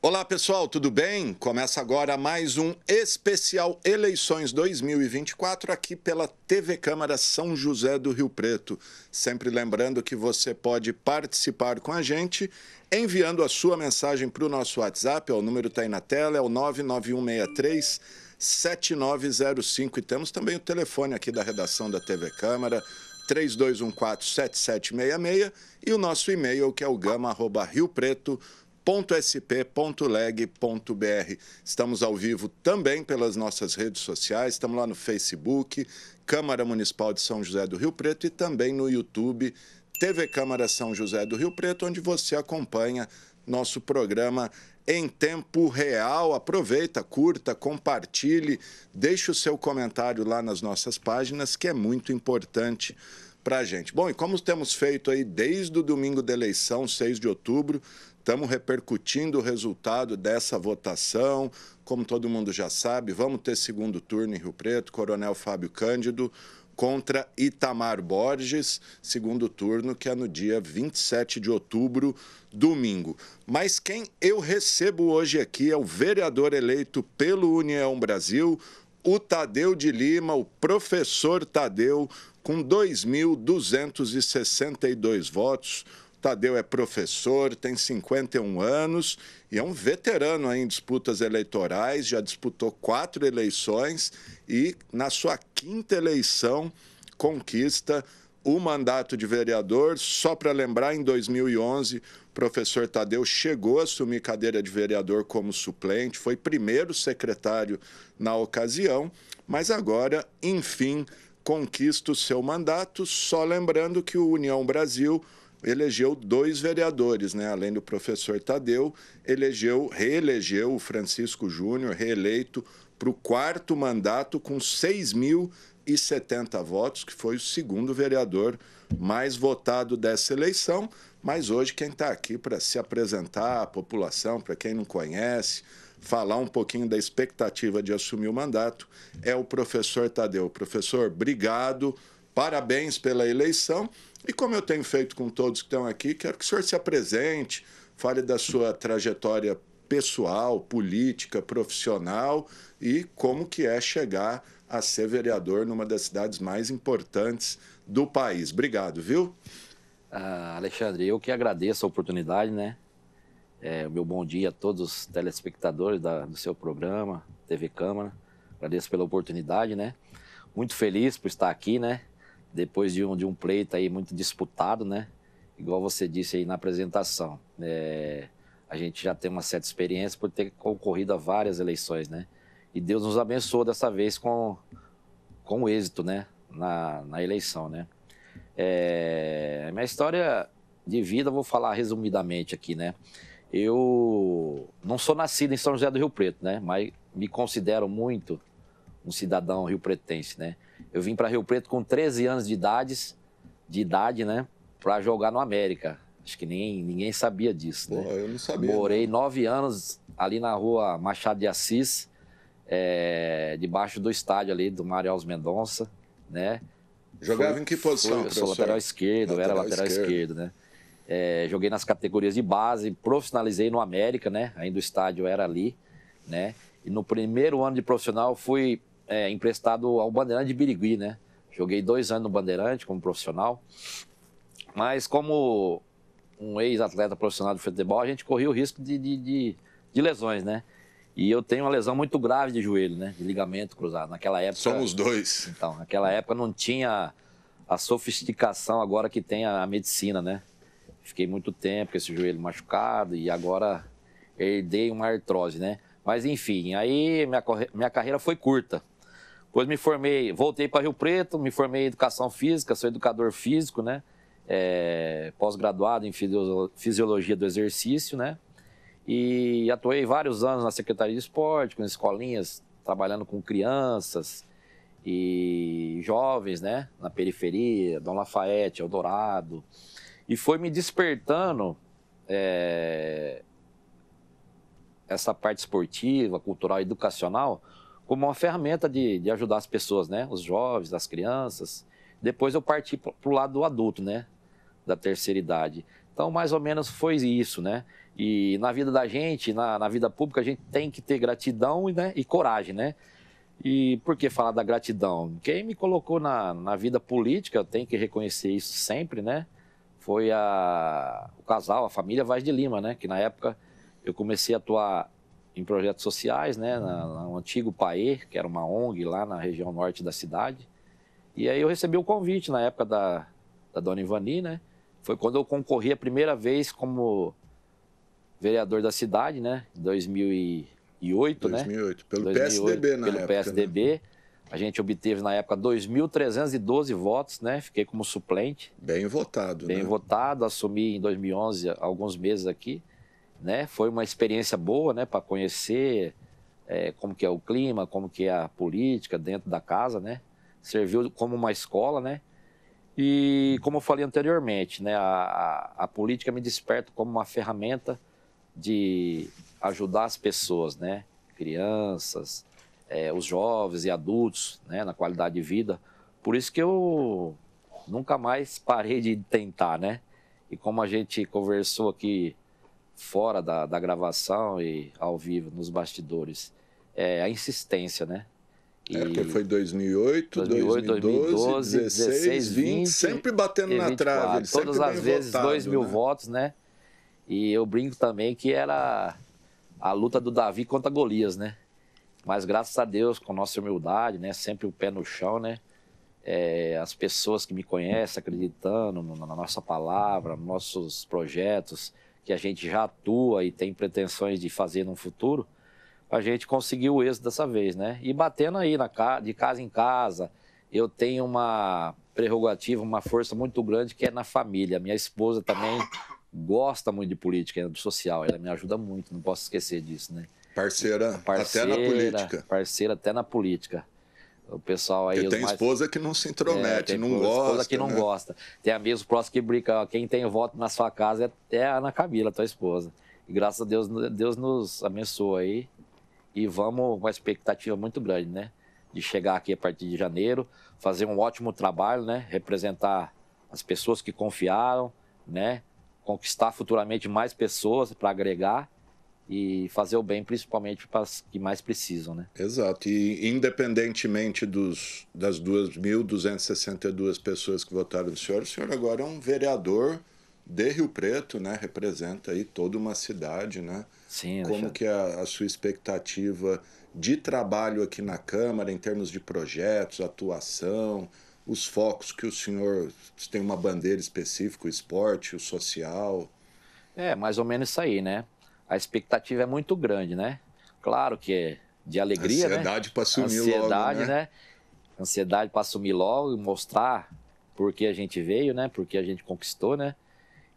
Olá pessoal, tudo bem? Começa agora mais um especial Eleições 2024 aqui pela TV Câmara São José do Rio Preto. Sempre lembrando que você pode participar com a gente enviando a sua mensagem para o nosso WhatsApp, o número está aí na tela, é o 99163-7905. E temos também o telefone aqui da redação da TV Câmara, 3214-7766, e o nosso e-mail que é o gama@riopreto.sp.leg.br. Estamos ao vivo também pelas nossas redes sociais, estamos lá no Facebook, Câmara Municipal de São José do Rio Preto, e também no YouTube, TV Câmara São José do Rio Preto, onde você acompanha nosso programa em tempo real. Aproveita, curta, compartilhe, deixe o seu comentário lá nas nossas páginas, que é muito importante para a gente. Bom, e como temos feito aí desde o domingo da eleição, 6 de outubro, estamos repercutindo o resultado dessa votação. Como todo mundo já sabe, vamos ter segundo turno em Rio Preto, Coronel Fábio Cândido contra Itamar Borges, segundo turno, que é no dia 27 de outubro, domingo. Mas quem eu recebo hoje aqui é o vereador eleito pelo União Brasil, o Tadeu de Lima, o professor Tadeu, com 2.262 votos. Tadeu é professor, tem 51 anos e é um veterano em disputas eleitorais, já disputou 4 eleições e, na sua 5ª eleição, conquista o mandato de vereador. Só para lembrar, em 2011, o professor Tadeu chegou a assumir cadeira de vereador como suplente, foi primeiro secretário na ocasião, mas agora, enfim, conquista o seu mandato. Só lembrando que o União Brasil elegeu 2 vereadores, né? Além do professor Tadeu, reelegeu o Francisco Júnior, reeleito para o 4º mandato com 6.070 votos, que foi o segundo vereador mais votado dessa eleição. Mas hoje quem está aqui para se apresentar à população, para quem não conhece, falar um pouquinho da expectativa de assumir o mandato, é o professor Tadeu. Professor, obrigado, parabéns pela eleição. E como eu tenho feito com todos que estão aqui, quero que o senhor se apresente, fale da sua trajetória pessoal, política, profissional e como que é chegar a ser vereador numa das cidades mais importantes do país. Obrigado, viu? Alexandre, eu que agradeço a oportunidade, né? O meu bom dia a todos os telespectadores do seu programa, TV Câmara. Agradeço pela oportunidade, né? Muito feliz por estar aqui, né? Depois de um pleito aí muito disputado, né? Igual você disse aí na apresentação. A gente já tem uma certa experiência por ter concorrido a várias eleições, né? E Deus nos abençoou dessa vez com êxito, né? Na eleição, né? Minha história de vida, eu vou falar resumidamente aqui, né? Eu não sou nascido em São José do Rio Preto, né? Mas me considero muito um cidadão rio-pretense, né? Eu vim para Rio Preto com 13 anos de idade, né? Para jogar no América. Acho que ninguém sabia disso, né? Pô, eu não sabia. Morei 9 anos ali na rua Machado de Assis, debaixo do estádio ali do Mário Alves Mendonça, né? Jogava em que posição, Eu sou lateral esquerdo, era lateral esquerdo, né? Joguei nas categorias de base, profissionalizei no América, né? Ainda o estádio era ali, né? E no primeiro ano de profissional fui emprestado ao Bandeirante de Birigui, né? Joguei 2 anos no Bandeirante como profissional, mas como um ex-atleta profissional de futebol, a gente corria o risco de lesões, né? E eu tenho uma lesão muito grave de joelho, né? De ligamento cruzado. Naquela época... Somos 2. Então, naquela época não tinha a sofisticação agora que tem a medicina, né? Fiquei muito tempo com esse joelho machucado e agora herdei uma artrose, né? Mas, enfim, aí minha carreira foi curta. Depois me formei, voltei para Rio Preto, me formei em Educação Física, sou educador físico, né? Pós-graduado em Fisiologia do Exercício, né? E atuei vários anos na Secretaria de Esporte, com escolinhas, trabalhando com crianças e jovens, né? Na periferia, Dom Lafayette, Eldorado. E foi me despertando essa parte esportiva, cultural e educacional como uma ferramenta de ajudar as pessoas, né? Os jovens, as crianças. Depois eu parti para o lado do adulto, né? Da terceira idade. Então, mais ou menos foi isso, né? E na vida da gente, na vida pública, a gente tem que ter gratidão, né? E coragem, né? E por que falar da gratidão? Quem me colocou na vida política, eu tenho que reconhecer isso sempre, né? Foi o casal, a família Vaz de Lima, né? Que na época eu comecei a atuar em projetos sociais, né? No antigo PAE, que era uma ONG lá na região norte da cidade. E aí eu recebi o convite na época da dona Ivani, né? Foi quando eu concorri a primeira vez como vereador da cidade, né? Em 2008, né? 2008, pelo 2008, PSDB na pelo época. PSDB. Né? A gente obteve na época 2.312 votos, né? Fiquei como suplente. Bem votado, Bem votado. Assumi em 2011 alguns meses aqui, né? Foi uma experiência boa, né? Para conhecer como que é o clima, como que é a política dentro da casa, né? Serviu como uma escola, né? E como eu falei anteriormente, né? A política me desperta como uma ferramenta de ajudar as pessoas, né? Crianças, os jovens e adultos, né? Na qualidade de vida. Por isso que eu nunca mais parei de tentar, né? E como a gente conversou aqui fora da gravação e ao vivo, nos bastidores, a insistência, né? Porque foi 2008, 2012, 16, 20, sempre batendo na trave. Ele todas as vezes, 2.000 votos, né? E eu brinco também que era a luta do Davi contra Golias, né? Mas graças a Deus, com nossa humildade, né? Sempre o pé no chão, né? As pessoas que me conhecem acreditando na nossa palavra, nos nossos projetos, que a gente já atua e tem pretensões de fazer no futuro, a gente conseguiu o êxito dessa vez, né? E batendo aí de casa em casa, eu tenho uma prerrogativa, uma força muito grande que é na família. Minha esposa também gosta muito de política, do social, ela me ajuda muito, não posso esquecer disso, né? Parceira até na política. Parceira até na política. O pessoal aí... Porque tem esposa que não se intromete, não gosta. Esposa que não gosta. Tem amigos próximos que brincam, quem tem voto na sua casa é a Ana Camila, tua esposa. E graças a Deus, Deus nos abençoa aí. E vamos com uma expectativa muito grande, né? De chegar aqui a partir de janeiro, fazer um ótimo trabalho, né? Representar as pessoas que confiaram, né? Conquistar futuramente mais pessoas para agregar e fazer o bem, principalmente para as que mais precisam, né? Exato. E independentemente das 2.262 pessoas que votaram no senhor, o senhor agora é um vereador de Rio Preto, né? Representa aí toda uma cidade, né? Sim, como que é a sua expectativa de trabalho aqui na Câmara, em termos de projetos, atuação, os focos que o senhor tem uma bandeira específica, o esporte, o social? Mais ou menos isso aí, né? A expectativa é muito grande, né? Claro que é de alegria, ansiedade né? para assumir Ansiedade, logo, né? Ansiedade para assumir logo e mostrar por que a gente veio, né? Por que a gente conquistou, né?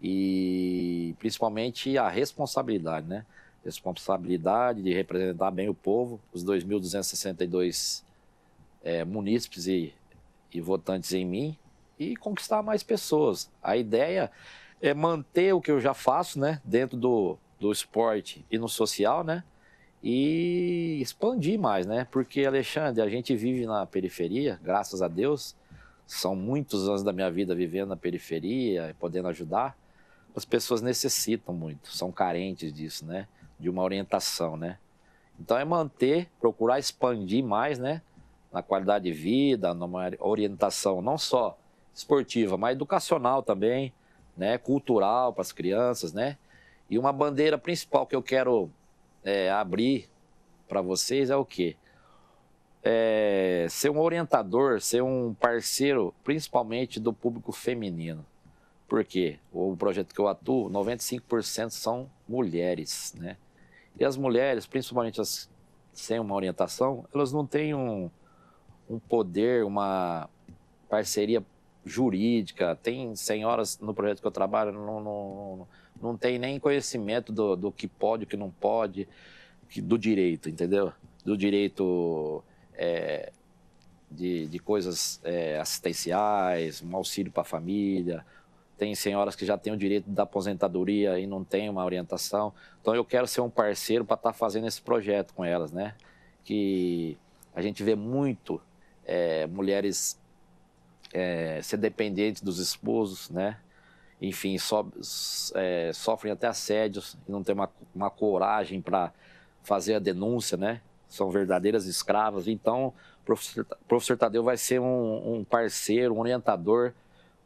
E principalmente a responsabilidade, né? Responsabilidade de representar bem o povo, os 2.262 munícipes e votantes em mim, e conquistar mais pessoas. A ideia é manter o que eu já faço, né? Dentro do esporte e no social, né? E expandir mais, né? Porque, Alexandre, a gente vive na periferia, graças a Deus. São muitos anos da minha vida vivendo na periferia, podendo ajudar. As pessoas necessitam muito, são carentes disso, né? De uma orientação, né? Então é manter, procurar expandir mais, né? Na qualidade de vida, numa orientação não só esportiva, mas educacional também, né? Cultural para as crianças, né? E uma bandeira principal que eu quero abrir para vocês é o quê? Ser um orientador, ser um parceiro, principalmente do público feminino. Por quê? O projeto que eu atuo, 95% são mulheres, né? E as mulheres, principalmente as sem uma orientação, elas não têm um poder, uma parceria jurídica. Tem senhoras no projeto que eu trabalho, não tem nem conhecimento do que pode, o que não pode, do direito, entendeu? Do direito de coisas assistenciais, um auxílio para a família. Tem senhoras que já têm o direito da aposentadoria e não têm uma orientação. Então eu quero ser um parceiro para estar fazendo esse projeto com elas, né? Que a gente vê muito mulheres ser dependentes dos esposos, né? enfim, sofrem até assédios e não tem uma coragem para fazer a denúncia, né? São verdadeiras escravas. Então, o professor Tadeu vai ser um parceiro, um orientador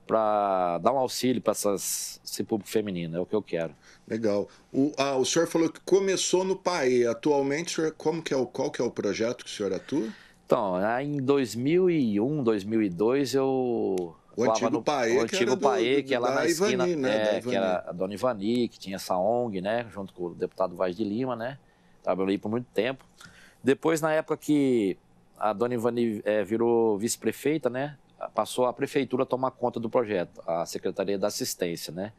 para dar um auxílio para esse público feminino, é o que eu quero. Legal. O senhor falou que começou no PAE. Atualmente, qual que é o projeto que o senhor atua? Então, em 2001, 2002, eu... O antigo PAE, o antigo PAE, que é lá na esquina, Ivani, né? que era a dona Ivani, que tinha essa ONG, né? Junto com o deputado Vaz de Lima, né? Trabalhei por muito tempo. Depois, na época que a dona Ivani virou vice-prefeita, né? Passou a prefeitura a tomar conta do projeto, a Secretaria da Assistência, né?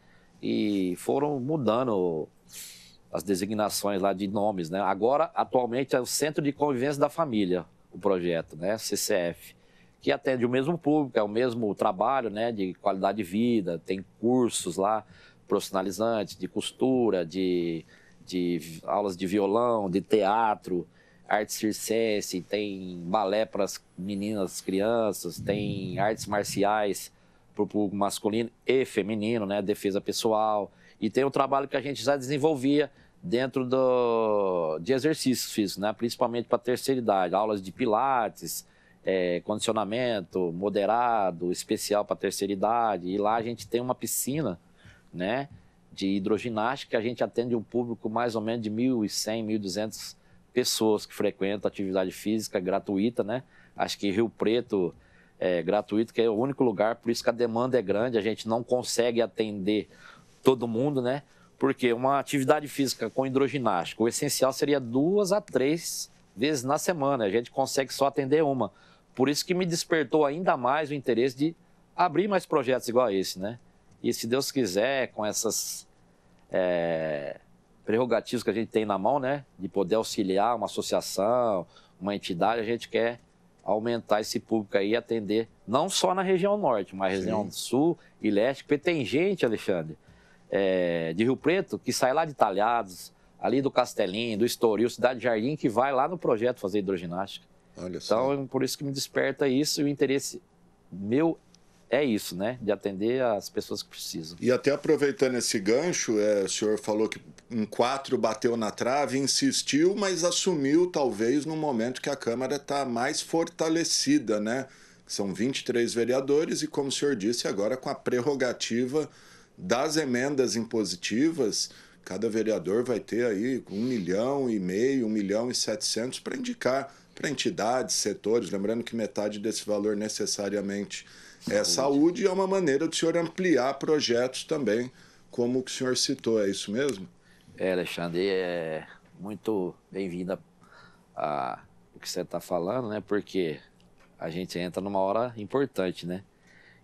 E foram mudando as designações lá de nomes, né? Agora, atualmente, é o Centro de Convivência da Família, o projeto, né? CCF, que atende o mesmo público, é o mesmo trabalho, né? De qualidade de vida, tem cursos lá profissionalizantes, de costura, de aulas de violão, de teatro, arte circense, tem balé para as meninas, crianças, tem artes marciais para o público masculino e feminino, né? Defesa pessoal. E tem o trabalho que a gente já desenvolvia dentro de exercícios físicos, né? Principalmente para a terceira idade, aulas de pilates, condicionamento moderado, especial para a terceira idade. E lá a gente tem uma piscina, né? De hidroginástica, a gente atende um público mais ou menos de 1.100, 1.200 pessoas que frequentam atividade física gratuita, né? Acho que Rio Preto é gratuito, que é o único lugar, por isso que a demanda é grande, a gente não consegue atender todo mundo, né? Porque uma atividade física com hidroginástica, o essencial seria 2 a 3 vezes na semana, a gente consegue só atender uma. Por isso que me despertou ainda mais o interesse de abrir mais projetos igual a esse, né? E se Deus quiser, com essas prerrogativas que a gente tem na mão, né? De poder auxiliar uma associação, uma entidade, a gente quer aumentar esse público aí e atender não só na região norte, mas na região sul e leste, porque tem gente, Alexandre, de Rio Preto, que sai lá de Talhados, ali do Castelinho, do Estoril, Cidade Jardim, que vai lá no projeto fazer hidroginástica. Olha só. Então, por isso que me desperta isso, e o interesse meu é isso, né? De atender as pessoas que precisam. E até aproveitando esse gancho, o senhor falou que um 4 bateu na trave, insistiu, mas assumiu talvez no momento que a Câmara está mais fortalecida, né? São 23 vereadores e, como o senhor disse, agora com a prerrogativa das emendas impositivas, cada vereador vai ter aí 1,5 milhão, 1,7 milhão para indicar para entidades, setores, lembrando que metade desse valor necessariamente é saúde, e é uma maneira do senhor ampliar projetos também, como o que o senhor citou, é isso mesmo? Alexandre, é muito bem-vinda a o que você está falando, né? Porque a gente entra numa hora importante, né?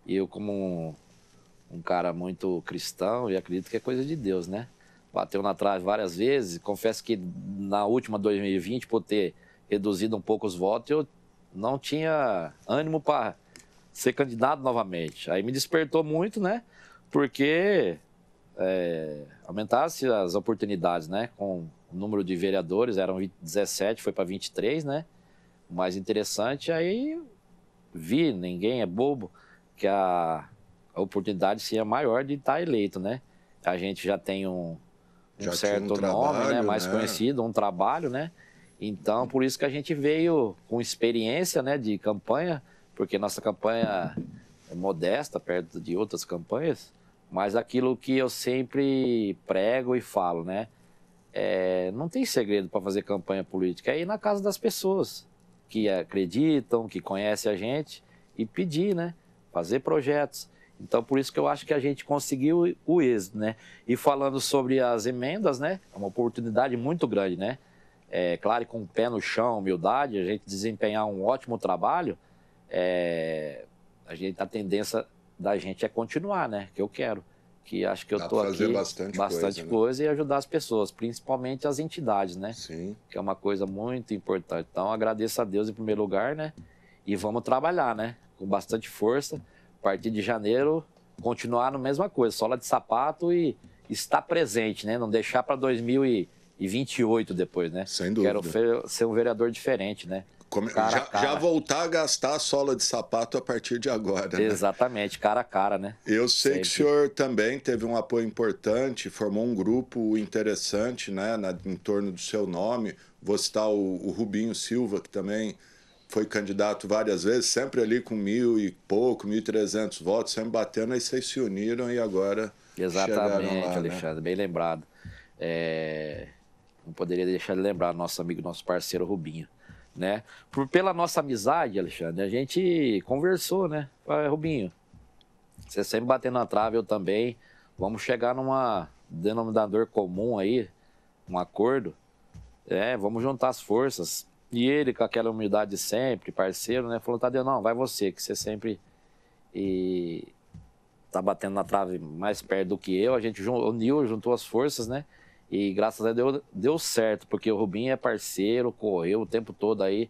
E eu, como um cara muito cristão, e acredito que é coisa de Deus, né? Bateu na trave várias vezes, confesso que na última 2020, por ter reduzido um pouco os votos, eu não tinha ânimo para ser candidato novamente. Aí me despertou muito, né? Porque aumentasse as oportunidades, né? Com o número de vereadores, eram 17, foi para 23, né? O mais interessante, aí vi, ninguém é bobo, que a oportunidade seria maior de estar eleito, né? A gente já tem um certo nome, né? Mais conhecido, um trabalho, né? Então, por isso que a gente veio com experiência, né? De campanha, porque nossa campanha é modesta perto de outras campanhas, mas aquilo que eu sempre prego e falo, né? Não tem segredo para fazer campanha política, é ir na casa das pessoas que acreditam, que conhecem a gente e pedir, né? Fazer projetos. Então, por isso que eu acho que a gente conseguiu o êxito, né? E falando sobre as emendas, né? É uma oportunidade muito grande, né? Claro, com o pé no chão, humildade, a gente desempenhar um ótimo trabalho, a tendência da gente é continuar, né? Que eu quero. Que acho que eu estou aqui bastante coisa, né? E ajudar as pessoas, principalmente as entidades, né? Sim. Que é uma coisa muito importante. Então, agradeço a Deus em primeiro lugar, né? E vamos trabalhar, né? Com bastante força. A partir de janeiro, continuar na mesma coisa, sola de sapato e estar presente, né? Não deixar para 2028 depois, né? Sem dúvida. Quero ser um vereador diferente, né? cara a cara. Já voltar a gastar a sola de sapato a partir de agora, né? Exatamente, cara a cara, né? Eu sei Sempre. que o senhor também teve um apoio importante, formou um grupo interessante, né, em torno do seu nome. Vou citar o Rubinho Silva, que também foi candidato várias vezes, sempre ali com 1.000 e pouco, 1.300 votos, sempre batendo, aí vocês se uniram e agora chegaram Exatamente, lá, né? Alexandre, bem lembrado. Não poderia deixar de lembrar nosso amigo, nosso parceiro Rubinho, né? Pela nossa amizade, Alexandre, a gente conversou, né? Falei, Rubinho, você sempre batendo na trave, eu também. Vamos chegar numa denominador comum aí, um acordo. Vamos juntar as forças. E ele, com aquela humildade de sempre, parceiro, né? Falou, Tadeu, não, vai você, que você sempre tá batendo na trave mais perto do que eu. A gente uniu, juntou as forças, né? E graças a Deus deu certo, porque o Rubinho é parceiro, correu o tempo todo aí.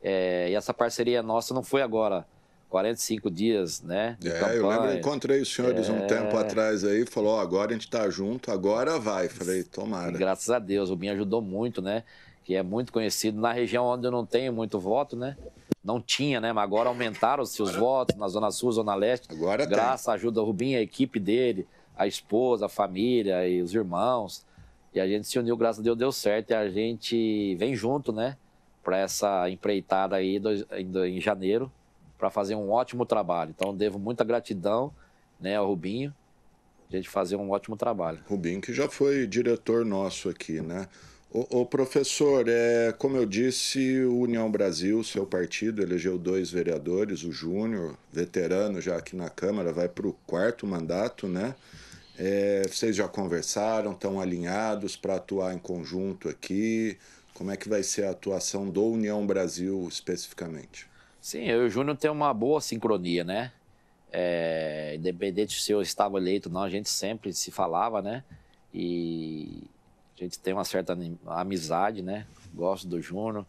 E essa parceria nossa não foi agora. 45 dias, né, de campanha. Eu lembro, eu encontrei os senhores um tempo atrás aí, falou, agora a gente tá junto, agora vai. Falei, tomara. E graças a Deus, o Rubinho ajudou muito, né, que é muito conhecido na região onde eu não tenho muito voto, né, não tinha, né, mas agora aumentaram-se os votos na Zona Sul, Zona Leste. Agora graças à ajuda do Rubinho, a equipe dele, a esposa, a família e os irmãos. E a gente se uniu, graças a Deus, deu certo. E a gente vem junto, né, para essa empreitada aí em janeiro, para fazer um ótimo trabalho. Então, devo muita gratidão, né, ao Rubinho, a gente fazer um ótimo trabalho. Rubinho, que já foi diretor nosso aqui, né? Ô professor, como eu disse, o União Brasil, seu partido, elegeu 2 vereadores, o Júnior, veterano já aqui na Câmara, vai para o 4º mandato, né? Vocês já conversaram, estão alinhados para atuar em conjunto aqui? Como é que vai ser a atuação do União Brasil especificamente? Sim, eu e o Júnior temos uma boa sincronia, né? Independente se eu estava eleito ou não, a gente sempre se falava, né? E a gente tem uma certa amizade, né? Gosto do Júnior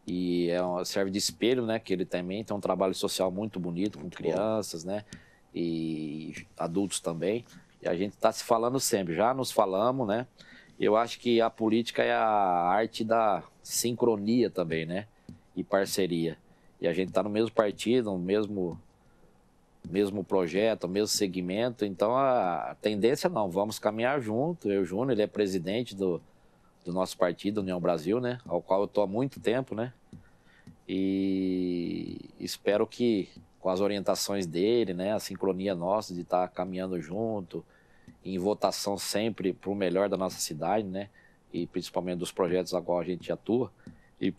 e serve de espelho, né? Que ele também tem um trabalho social muito bonito com crianças, né? E adultos também. E a gente está se falando sempre, já nos falamos, né? Eu acho que a política é a arte da sincronia também, né? E parceria. E a gente está no mesmo partido, no mesmo projeto, mesmo segmento. Então, a tendência não, vamos caminhar junto. Eu e o Júnior, ele é presidente do nosso partido, União Brasil, né? Ao qual eu estou há muito tempo, né? E espero que, com as orientações dele, né? A sincronia nossa de estar caminhando junto, em votação sempre para o melhor da nossa cidade, né? E principalmente dos projetos a qual a gente atua. E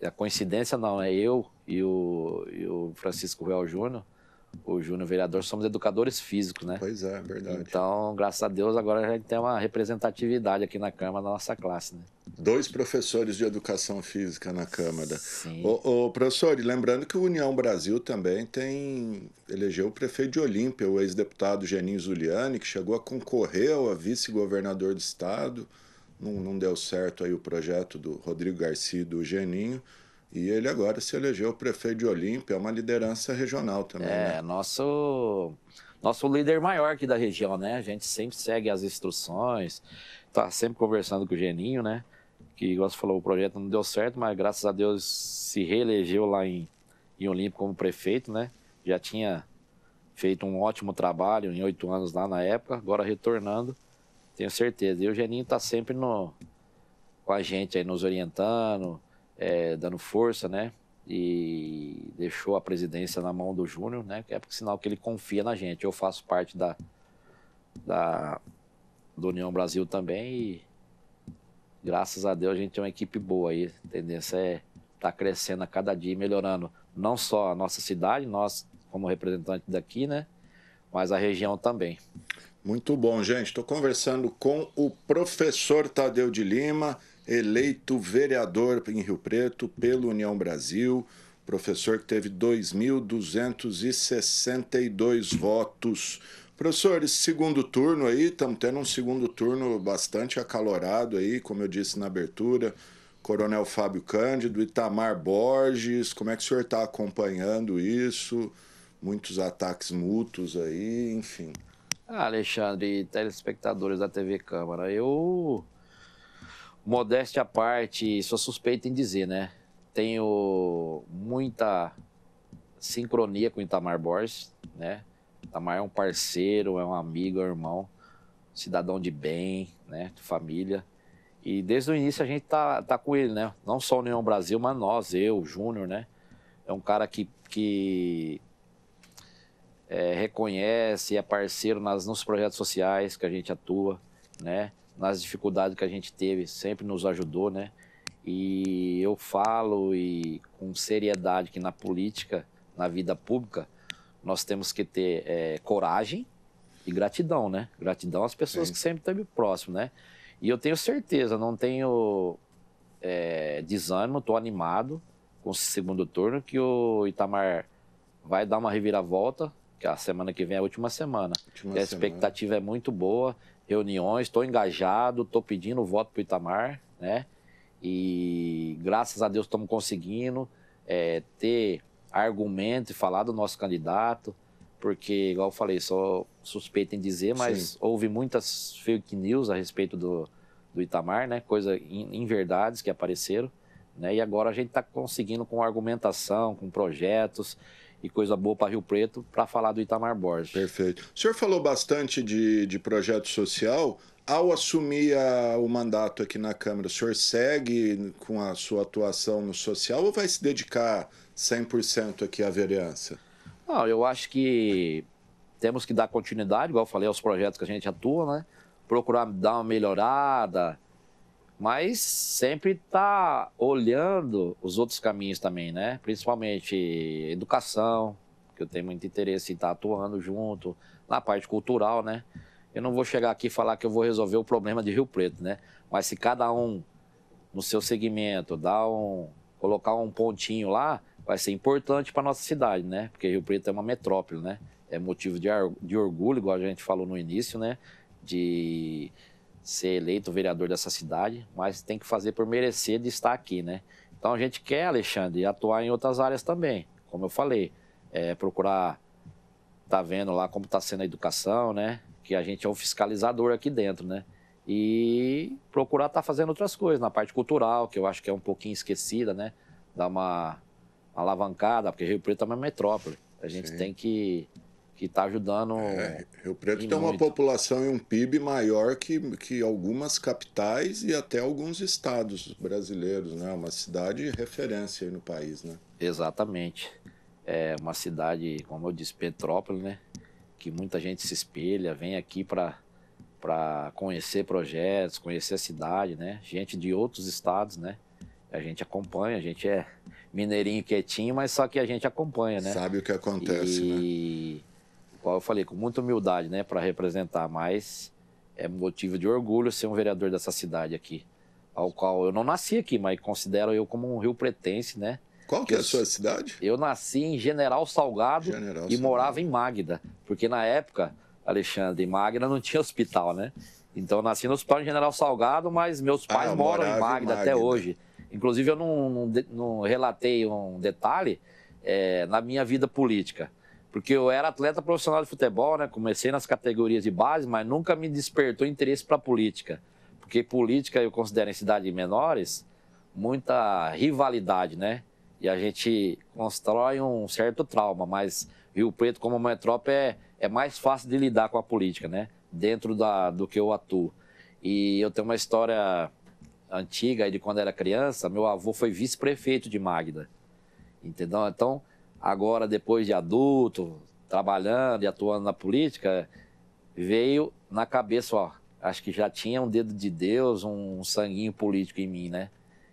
a coincidência não, eu e o Francisco Ruel Júnior, o Júnior vereador, somos educadores físicos, né? Pois é, verdade. Então, graças a Deus, agora a gente tem uma representatividade aqui na Câmara da nossa classe, né? 2 professores de educação física na Câmara. Sim. Professor, e lembrando que o União Brasil também elegeu o prefeito de Olímpia, o ex-deputado Geninho Zuliani, que chegou a concorrer a vice-governador do estado. Não deu certo aí o projeto do Rodrigo Garcia e do Geninho. E ele agora se elegeu prefeito de Olímpia, é uma liderança regional também, né? Nosso líder maior aqui da região, né? A gente sempre segue as instruções, tá sempre conversando com o Geninho, né? Que, igual você falou, o projeto não deu certo, mas graças a Deus se reelegeu lá em Olímpia como prefeito, né? Já tinha feito um ótimo trabalho em 8 anos lá na época, agora retornando, tenho certeza. E o Geninho tá sempre com a gente aí, nos orientando, dando força, né? E deixou a presidência na mão do Júnior, né? Que é sinal que ele confia na gente. Eu faço parte do União Brasil também e graças a Deus a gente tem uma equipe boa aí. A tendência é estar crescendo a cada dia e melhorando não só a nossa cidade, nós como representante daqui, né? Mas a região também. Muito bom, gente. Estou conversando com o professor Tadeu de Lima, eleito vereador em Rio Preto pelo União Brasil, professor que teve 2.262 votos. Professor, esse segundo turno aí, estamos tendo um segundo turno bastante acalorado aí, como eu disse na abertura, Coronel Fábio Cândido, Itamar Borges, como é que o senhor está acompanhando isso? Muitos ataques mútuos aí, enfim. Alexandre e telespectadores da TV Câmara, modéstia à parte, sou suspeito em dizer, né? tenho muita sincronia com o Itamar Borges, né? Itamar é um parceiro, é um amigo, é um irmão, cidadão de bem, né? De família. E desde o início a gente tá com ele, né? Não só o União Brasil, mas nós, eu, o Júnior, né? É um cara que reconhece, é parceiro nos projetos sociais que a gente atua, né? Nas dificuldades que a gente teve, sempre nos ajudou, né? E eu falo e com seriedade que na política, na vida pública, nós temos que ter coragem e gratidão, né? Gratidão às pessoas que sempre esteve próximo, né? E eu tenho certeza, não tenho desânimo, estou animado com o segundo turno, que o Itamar vai dar uma reviravolta, que a semana que vem é a última semana. A expectativa é muito boa, reuniões, estou engajado, estou pedindo voto para o Itamar, né? E graças a Deus estamos conseguindo ter argumento e falar do nosso candidato, porque, igual eu falei, sou suspeito em dizer, mas houve muitas fake news a respeito do Itamar, né? Coisa inverdades que apareceram, né? E agora a gente está conseguindo com argumentação, com projetos e coisa boa para Rio Preto para falar do Itamar Borges. Perfeito. O senhor falou bastante de projeto social. Ao assumir o mandato aqui na Câmara, o senhor segue com a sua atuação no social ou vai se dedicar 100% aqui à vereança? Não, eu acho que temos que dar continuidade, igual eu falei, aos projetos que a gente atua, né? Procurar dar uma melhorada, mas sempre tá olhando os outros caminhos também, né? Principalmente educação, que eu tenho muito interesse em estar atuando junto, na parte cultural, né? Eu não vou chegar aqui e falar que eu vou resolver o problema de Rio Preto, né? Mas se cada um no seu segmento colocar um pontinho lá, vai ser importante para nossa cidade, né? Porque Rio Preto é uma metrópole, né? É motivo de orgulho, igual a gente falou no início, né? De ser eleito vereador dessa cidade, mas tem que fazer por merecer de estar aqui, né? Então a gente quer, Alexandre, atuar em outras áreas também, como eu falei, procurar tá vendo lá como está sendo a educação, né? Que a gente é um fiscalizador aqui dentro, né? E procurar estar fazendo outras coisas na parte cultural, que eu acho que é um pouquinho esquecida, né? Dar uma alavancada, porque Rio Preto é uma metrópole. A gente tem que está ajudando. Rio Preto tem uma população e um PIB maior que algumas capitais e até alguns estados brasileiros, né? Uma cidade referência aí no país, né? Exatamente. É uma cidade, como eu disse, metrópole, né? Que muita gente se espelha, vem aqui para conhecer projetos, conhecer a cidade, né? Gente de outros estados, né? A gente acompanha, a gente é mineirinho quietinho, mas só que a gente acompanha, né? Sabe o que acontece, né? Como eu falei, com muita humildade, né, para representar, mas é motivo de orgulho ser um vereador dessa cidade aqui, ao qual eu não nasci aqui, mas considero eu como um rio-pretense, né? Qual que é a sua cidade? Eu nasci em General Salgado e morava em Magda, porque na época, Alexandre, em Magda não tinha hospital, né? Então eu nasci no hospital em General Salgado, mas meus pais moram em Magda até hoje. Inclusive eu não relatei um detalhe na minha vida política. Porque eu era atleta profissional de futebol, né? Comecei nas categorias de base, mas nunca me despertou interesse para política. Porque política eu considero em cidades menores muita rivalidade, né? E a gente constrói um certo trauma, mas Rio Preto como metrópole é mais fácil de lidar com a política, né? Dentro do que eu atuo. E eu tenho uma história antiga de quando era criança, meu avô foi vice-prefeito de Magda, entendeu? Então, agora, depois de adulto, trabalhando e atuando na política, veio na cabeça, ó, acho que já tinha um dedo de Deus, um sanguinho político em mim, né?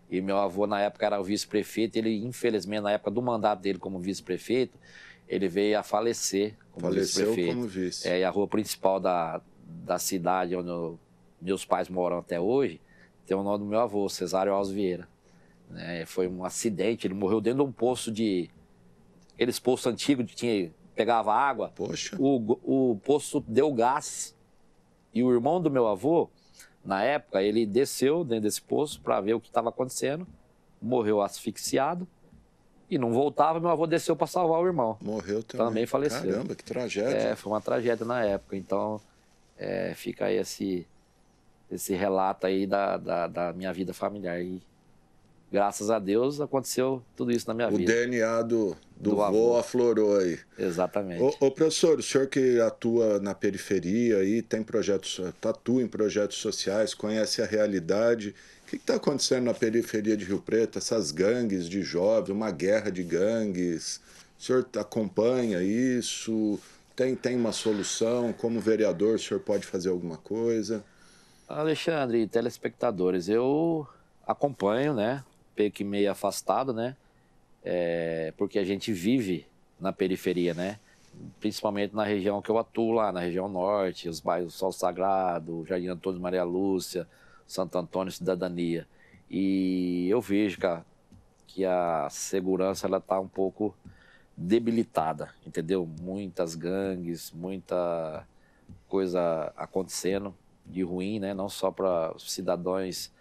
E meu avô, na época, era o vice-prefeito, ele, infelizmente, na época do mandato dele como vice-prefeito, ele veio a falecer como vice-prefeito. Como vice. E a rua principal da cidade, onde meus pais moram até hoje, tem o nome do meu avô, Cesário Alves Vieira. Foi um acidente, ele morreu dentro de um poço aqueles poços antigos que pegava água. Poxa. O poço deu gás. E o irmão do meu avô, na época, ele desceu dentro desse poço para ver o que estava acontecendo. Morreu asfixiado. E não voltava, meu avô desceu para salvar o irmão. Morreu também. Também faleceu. Caramba, que tragédia. Foi uma tragédia na época. Então, fica aí esse relato aí da minha vida familiar. E graças a Deus, aconteceu tudo isso na minha vida. O DNA do vô aflorou aí. Exatamente. Ô, professor, o senhor que atua na periferia aí, tem projetos, atua em projetos sociais, conhece a realidade. O que está acontecendo na periferia de Rio Preto? Essas gangues de jovens, uma guerra de gangues. O senhor acompanha isso? Tem uma solução? Como vereador, o senhor pode fazer alguma coisa? Alexandre, telespectadores, eu acompanho, né? Que meio afastado, né? Porque a gente vive na periferia, né? Principalmente na região que eu atuo lá, na região norte, os bairros Sol Sagrado, Jardim Antônio Maria Lúcia, Santo Antônio Cidadania. E eu vejo, cara, que a segurança ela tá um pouco debilitada, entendeu? Muitas gangues, muita coisa acontecendo de ruim, né? Não só para os cidadãos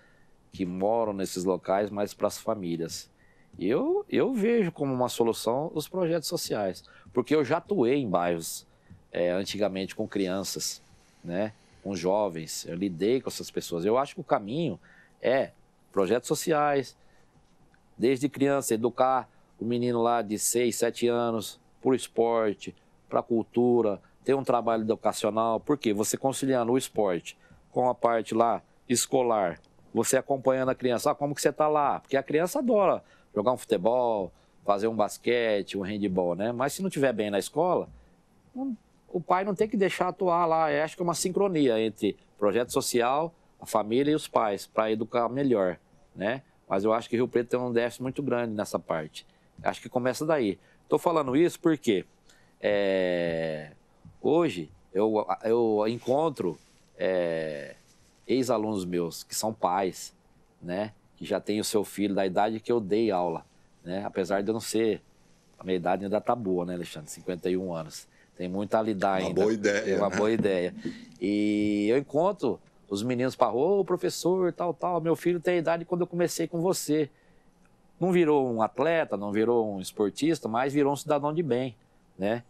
que moram nesses locais, mas para as famílias. Eu vejo como uma solução os projetos sociais, porque eu já atuei em bairros antigamente com crianças, né? Com jovens, eu lidei com essas pessoas. Eu acho que o caminho é projetos sociais, desde criança, educar o menino lá de 6, 7 anos para o esporte, para a cultura, ter um trabalho educacional, porque você conciliando o esporte com a parte lá escolar, você acompanhando a criança, como que você está lá? Porque a criança adora jogar um futebol, fazer um basquete, um handebol, né? Mas se não estiver bem na escola, o pai não tem que deixar atuar lá. Eu acho que é uma sincronia entre projeto social, a família e os pais, para educar melhor, né? Mas eu acho que Rio Preto tem um déficit muito grande nessa parte. Acho que começa daí. Estou falando isso porque hoje eu encontro ex-alunos meus que são pais, né? Que já têm o seu filho da idade que eu dei aula, né? Apesar de eu não ser, a minha idade ainda está boa, né, Alexandre? 51 anos. Tem muito a lidar ainda. Uma boa ideia, É uma boa ideia. E eu encontro os meninos para ô, professor, tal, meu filho tem a idade quando eu comecei com você. Não virou um atleta, não virou um esportista, mas virou um cidadão de bem, né?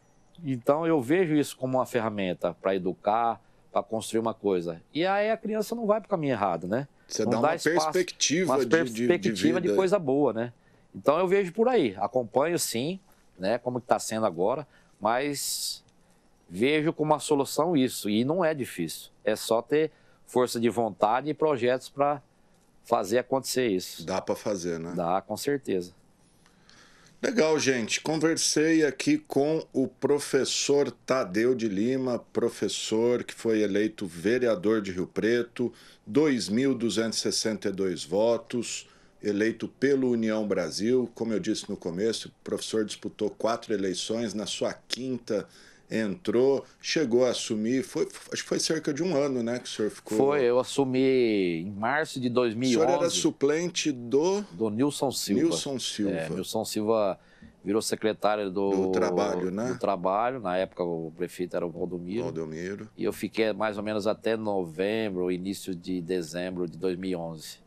Então eu vejo isso como uma ferramenta para educar, para construir uma coisa. E aí a criança não vai para o caminho errado, né? Você não dá uma perspectiva, de coisa boa, né? Então eu vejo por aí, acompanho sim, né? Como está sendo agora, mas vejo como uma solução isso. E não é difícil, é só ter força de vontade e projetos para fazer acontecer isso. Dá para fazer, né? Dá, com certeza. Legal, gente. Conversei aqui com o professor Tadeu de Lima, professor que foi eleito vereador de Rio Preto, 2.262 votos, eleito pelo União Brasil. Como eu disse no começo, o professor disputou 4 eleições, na sua quinta entrou, chegou a assumir, acho que foi cerca de um ano, né, que o senhor ficou... Foi, eu assumi em março de 2011. O senhor era suplente do Nilson Silva. Nilson Silva. Nilson Silva virou secretário do Trabalho, né? Do Trabalho, na época o prefeito era o Valdomiro. Valdomiro. E eu fiquei mais ou menos até novembro, início de dezembro de 2011.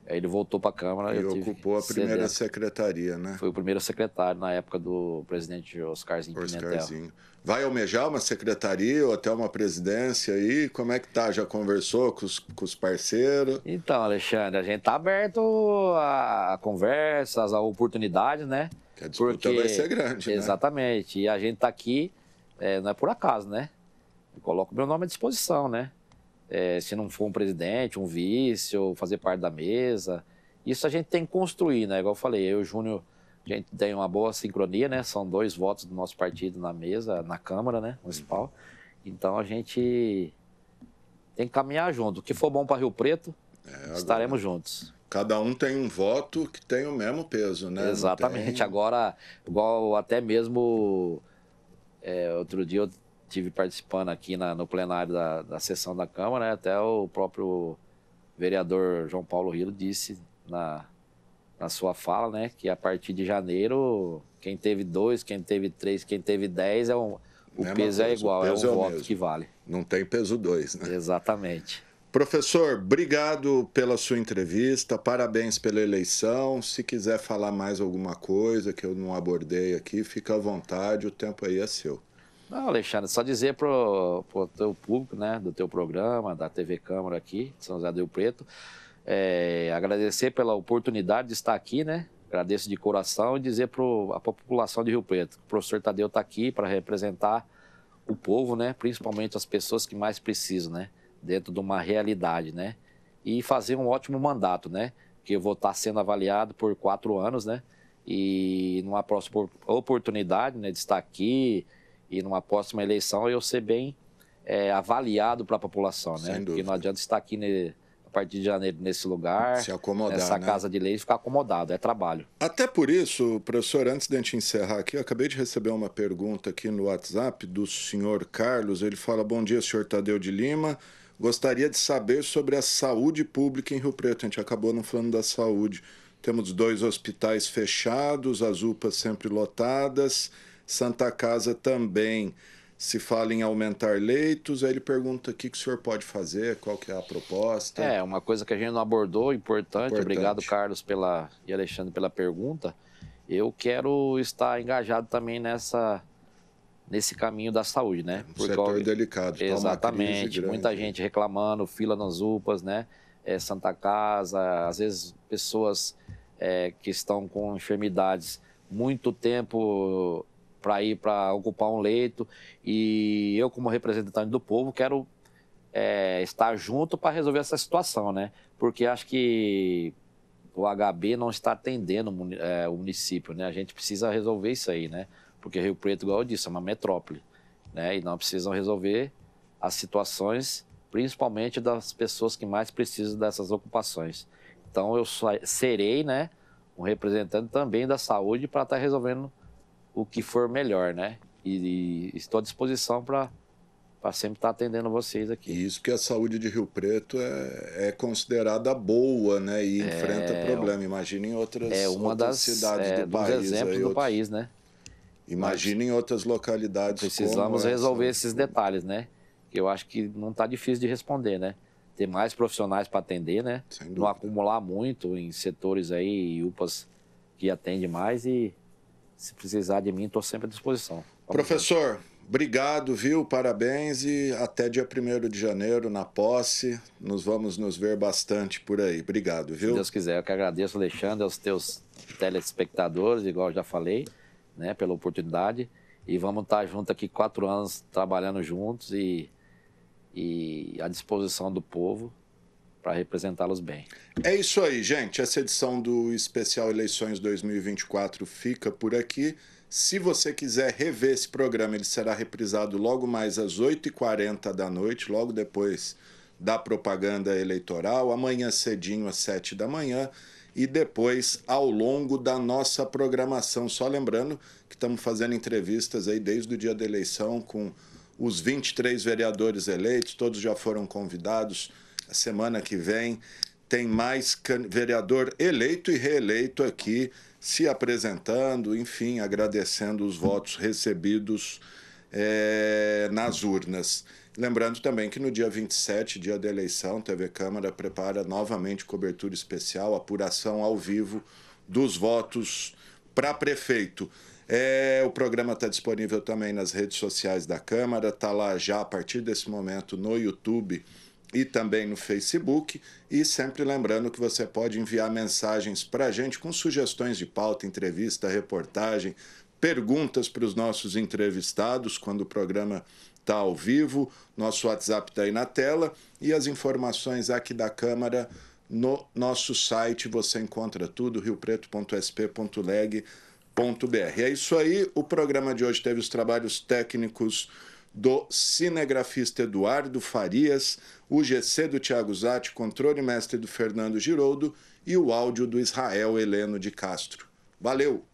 Aí ele voltou para a Câmara. E ocupou a primeira secretaria, né? Foi o primeiro secretário na época do presidente Oscarzinho Pimentel. Vai almejar uma secretaria ou até uma presidência aí? Como é que tá? Já conversou com os parceiros? Então, Alexandre, a gente tá aberto a conversas, a oportunidades, né? Que a disputa vai ser grande, né? Exatamente. E a gente tá aqui, não é por acaso, né? Eu coloco meu nome à disposição, né? Se não for um presidente, um vice, ou fazer parte da mesa. Isso a gente tem que construir, né? Igual eu falei, eu e o Júnior, a gente tem uma boa sincronia, né? São 2 votos do nosso partido na mesa, na Câmara, né? Municipal. Então a gente tem que caminhar junto. O que for bom para Rio Preto, estaremos juntos. Cada um tem um voto que tem o mesmo peso, né? Exatamente. Agora, igual até mesmo outro dia eu estive participando aqui no plenário da sessão da Câmara, né? Até o próprio vereador João Paulo Rilo disse na sua fala, né, que a partir de janeiro, quem teve 2, quem teve 3, quem teve 10, o peso é igual, é um voto que vale. Não tem peso 2, né? Exatamente. Professor, obrigado pela sua entrevista, parabéns pela eleição. Se quiser falar mais alguma coisa que eu não abordei aqui, fica à vontade, o tempo aí é seu. Não, Alexandre, só dizer pro teu público, né, do teu programa, da TV Câmara aqui, de São José do Rio Preto, agradecer pela oportunidade de estar aqui, né? Agradeço de coração e dizer para a população de Rio Preto que o professor Tadeu está aqui para representar o povo, né? Principalmente as pessoas que mais precisam, né? Dentro de uma realidade, né? E fazer um ótimo mandato, né? Que eu vou estar sendo avaliado por 4 anos, né? E numa próxima oportunidade, né, de estar aqui e numa próxima eleição eu ser bem avaliado para a população, né? Sem dúvida. Porque não adianta estar aqui a partir de janeiro nesse lugar, se acomodar, nessa né? casa de lei e ficar acomodado, é trabalho. Até por isso, professor, antes de a gente encerrar aqui, eu acabei de receber uma pergunta aqui no WhatsApp do senhor Carlos. Ele fala: bom dia, senhor Tadeu de Lima. Gostaria de saber sobre a saúde pública em Rio Preto. A gente acabou não falando da saúde. Temos 2 hospitais fechados, as UPAs sempre lotadas, Santa Casa também. Se fala em aumentar leitos, aí ele pergunta o que o senhor pode fazer, qual que é a proposta. Uma coisa que a gente não abordou, importante. Obrigado, Carlos, e Alexandre, pela pergunta. Eu quero estar engajado também nesse caminho da saúde, né? Setor delicado. Exatamente. Muita gente reclamando, fila nas UPAs, né? Santa Casa, às vezes pessoas que estão com enfermidades muito tempo para ir para ocupar um leito, e eu, como representante do povo, quero estar junto para resolver essa situação, né? Porque acho que o HB não está atendendo o município, né? A gente precisa resolver isso aí, né? Porque Rio Preto, igual eu disse, é uma metrópole, né? E não precisam resolver as situações, principalmente das pessoas que mais precisam dessas ocupações. Então eu serei, né, um representante também da saúde para estar resolvendo o que for melhor, né? E estou à disposição para sempre estar atendendo vocês aqui. Isso, porque a saúde de Rio Preto é considerada boa, né? E enfrenta problema. Imagina em outras cidades do país. Exemplos do país, né? Imagina em outras localidades. Precisamos resolver esses detalhes, né? Que eu acho que não está difícil de responder, né? Ter mais profissionais para atender, né? Não acumular muito em setores aí, UPAs que atendem mais, e se precisar de mim, estou sempre à disposição. Professor, obrigado, viu? Parabéns, e até dia 1º de janeiro, na posse. Nós vamos nos ver bastante por aí. Obrigado, viu? Se Deus quiser. Eu que agradeço, Alexandre, aos teus telespectadores, igual eu já falei, né, pela oportunidade. E vamos estar juntos aqui 4 anos trabalhando juntos e à disposição do povo para representá-los bem. É isso aí, gente. Essa edição do Especial Eleições 2024 fica por aqui. Se você quiser rever esse programa, ele será reprisado logo mais às 8h40 da noite, logo depois da propaganda eleitoral, amanhã cedinho às 7 da manhã e depois ao longo da nossa programação. Só lembrando que estamos fazendo entrevistas aí desde o dia da eleição com os 23 vereadores eleitos, todos já foram convidados. A semana que vem tem mais vereador eleito e reeleito aqui se apresentando, enfim, agradecendo os votos recebidos nas urnas. Lembrando também que no dia 27, dia da eleição, TV Câmara prepara novamente cobertura especial, apuração ao vivo dos votos para prefeito. O programa está disponível também nas redes sociais da Câmara, está lá já a partir desse momento no YouTube e também no Facebook. E sempre lembrando que você pode enviar mensagens para a gente com sugestões de pauta, entrevista, reportagem, perguntas para os nossos entrevistados quando o programa está ao vivo. Nosso WhatsApp está aí na tela e as informações aqui da Câmara no nosso site. Você encontra tudo, riopreto.sp.leg.br. É isso aí, o programa de hoje teve os trabalhos técnicos do cinegrafista Eduardo Farias, o GC do Thiago Zatti, controle mestre do Fernando Giroldo e o áudio do Israel Heleno de Castro. Valeu!